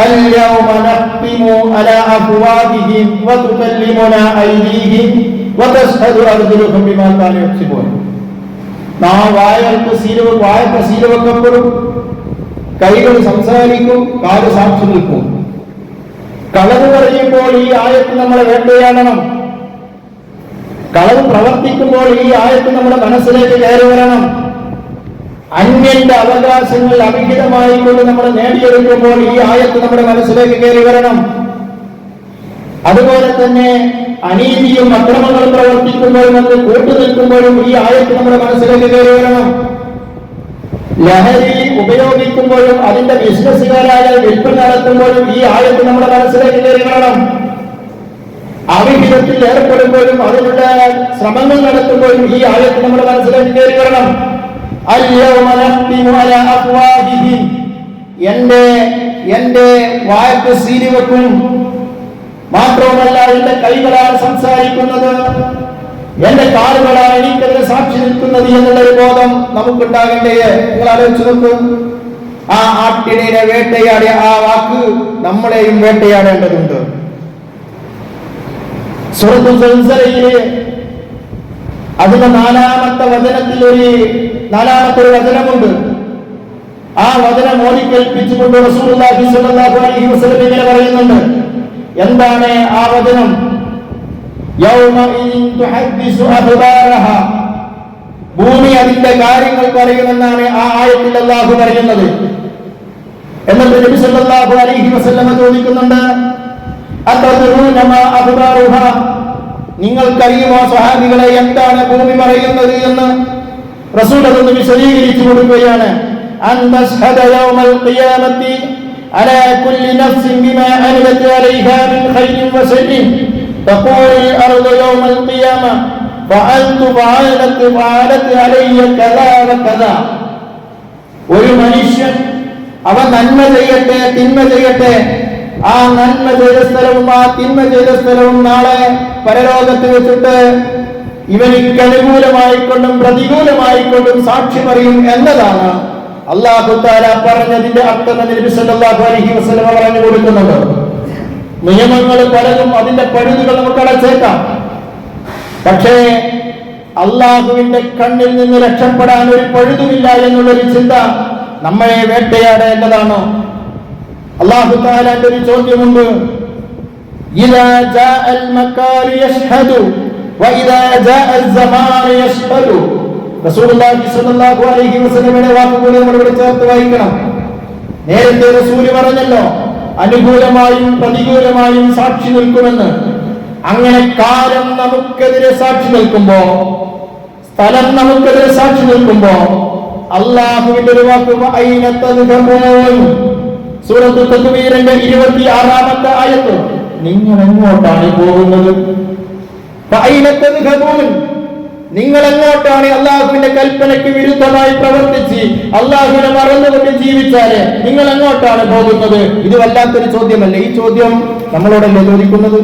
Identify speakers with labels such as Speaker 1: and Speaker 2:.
Speaker 1: اليوم نختم على أفواههم وتكلمنا أيديهم وتشهد أرجلهم بما كانوا يكسبون. വായക്ക് സീല വെക്കപ്പെടും, കൈകൾ സംസാരിക്കും, കാല് സാക്ഷി നിൽക്കും. കളവ് പറയുമ്പോൾ ഈ ആയത്ത് നമ്മളെ വേട്ടയാടണം. കളവ് പ്രവർത്തിക്കുമ്പോൾ ഈ ആയത്ത് നമ്മുടെ മനസ്സിലേക്ക് കയറി വരണം. അന്യന്റെ അവകാശങ്ങൾ അവിഹിതമായി കൊണ്ട് നമ്മൾ നേടിയെടുക്കുമ്പോൾ ഈ ആയത്ത് നമ്മുടെ മനസ്സിലേക്ക് കയറി വരണം. അതുപോലെ തന്നെ അനീതിയും അക്രമങ്ങളും പ്രവർത്തിക്കുമ്പോഴും അത് കൂട്ടുനിൽക്കുമ്പോഴും ഈ ആയത്ത് നമ്മുടെ മനസ്സിലേക്ക് കയറി വരണം. ലഹരി ഉപയോഗിക്കുമ്പോഴും അതിന്റെ ബിസിനസ്സുകാരായ വിൽപ്പന നടത്തുമ്പോഴും ഈ ആയത്ത് നമ്മുടെ മനസ്സിലേക്ക് കയറി വരണം. അവിഹിതത്തിൽ ഏർപ്പെടുമ്പോഴും അതിനുള്ള ശ്രമങ്ങൾ നടത്തുമ്പോഴും ഈ ആയത്ത് നമ്മുടെ മനസ്സിലേക്ക് കയറി വരണം. എന്റെ വായക്ക് സീലി വെക്കും, മാത്രവുമല്ല എന്റെ കൈകളാണ് സംസാരിക്കുന്നത്, എന്റെ കാലുകളാണ് എനിക്കെതിരെ സാക്ഷി നിൽക്കുന്നത് എന്നുള്ളൊരു ബോധം നമുക്കുണ്ടാകണ്ടേ? നിങ്ങൾ ആലോചിച്ചു നോക്കും. ആ ആട്ടിനെ വേട്ടയാടിയ ആ വാക്ക് നമ്മളെയും വേട്ടയാടേണ്ടതുണ്ട്. സൂറത്തുൽ സൽസലയിലെ അതിന്റെ നാലാമത്തെ വചനമുണ്ട്. ആ വചനം ഓടിക്കേൽപ്പിച്ചുകൊണ്ട് റസൂലുള്ളാഹി സ്വല്ലല്ലാഹു അലൈഹി വസല്ലം ഇങ്ങനെ പറയുന്നുണ്ട്. എന്താണ് ആ വചനം? യൗമഇൻ തുഹദ്ദിസു അഖ്ബാറഹ, ഭൂമി അതിന്റെ കാര്യങ്ങൾ പറയുമെന്നാണ് ആ ആയത്തിൽ അല്ലാഹു പറയുന്നത്. എന്നിട്ട് നബി സല്ലല്ലാഹു അലൈഹി വസല്ലം ചോദിക്കുന്നുണ്ട്, അതദ്റൂന മാ അഖ്ബാറുഹ, നിങ്ങൾക്കറിയുമോ സ്വഹാബികളെ എന്താണ് ഭൂമി പറയുന്നത് എന്ന്? റസൂൽ അതൊന്ന് വിശദീകരിച്ചു കൊടുക്കുകയാണ്. അൻ തശ്ഹദ യൗമൽ ഖിയാമത്തി അലാ കുല്ലി നഫ്സിൻ ബിമാ അമിലത് അലൈഹാ മിൻ ഖൈരിൻ വശർരിൻ തഖൂലു അർദു യൗമൽ ഖിയാമ ഫഅൽതു ഫഅലത് അലയ്യ കദാ വകദാ. ഒരു മനുഷ്യൻ അവൻ നന്മ ചെയ്യട്ടെ തിന്മ ചെയ്യട്ടെ, ആ നന്മ ചെയ്ത സ്ഥലവും ആ തിന്മ ചെയ്ത സ്ഥലവും നാളെ പരലോകത്ത് വെച്ചിട്ട് ഇവനിക്ക് അനുകൂലമായിക്കൊണ്ടും പ്രതികൂലമായിക്കൊണ്ടും സാക്ഷി പറയും എന്നതാണ് അല്ലാഹു തആല പറഞ്ഞതിന്റെ അർത്ഥം നബി സല്ലല്ലാഹു അലൈഹി വസല്ലം പറഞ്ഞു കൊടുക്കുന്നുണ്ട്. നിയമങ്ങൾ പലതും അതിന്റെ പഴുതുകൾ നമുക്ക് അടച്ചേക്കാം, പക്ഷേ അള്ളാഹുവിന്റെ കണ്ണിൽ നിന്ന് രക്ഷപ്പെടാൻ ഒരു പഴുതുമില്ല എന്നുള്ളൊരു ചിന്ത നമ്മളെ വേട്ടയാടേണ്ടതാണ്. അല്ലാഹു തആലയുടെ ഒരു ചോദ്യമുണ്ട്. ഇദാ ജാഅൽ മക്കാലു യശ്ഹദു വഇദാ ജാഅൽ സമാനു യശ്ഹദു. റസൂലുള്ളാഹി സ്വല്ലല്ലാഹു അലൈഹി വസല്ലമയുടെ വാക്കുകൾ നമ്മൾ ഇവിടെ ചേർത്ത് വായിക്കണം. നേരത്തെ റസൂൽ പറഞ്ഞല്ലോ, അനുകൂലമായും പ്രതികൂലമായും സാക്ഷി നിൽക്കുമെന്ന്. അങ്ങനെ കാലം നമുക്കെതിരെ സാക്ഷി നിൽക്കുമ്പോ, സ്ഥലം നമുക്കെതിരെ സാക്ഷി നിൽക്കുമ്പോ അല്ലാഹുവിന്റെ ഒരു വാക്ക് അയ്ന തദ്ഹബൂൻ, സൂറത്തുൽ തക്വീറിന്റെ 26-ാമത്തെ ആയത്ത്, നിങ്ങൾ എങ്ങോട്ടാണ് പോകുന്നത്? അയ്ന തദ്ഹബൂൻ, നിങ്ങൾ എങ്ങോട്ടാണ്? അള്ളാഹുവിന്റെ കൽപ്പനയ്ക്ക് വിരുദ്ധമായി പ്രവർത്തിച്ച് അള്ളാഹുവിനെ മറന്നുകൊണ്ട് ജീവിച്ചാല് നിങ്ങൾ എങ്ങോട്ടാണ് പോകുന്നത്? ഇത് വല്ലാത്തൊരു ചോദ്യമല്ലേ? ഈ ചോദ്യം നമ്മളോടല്ലേ ചോദിക്കുന്നത്?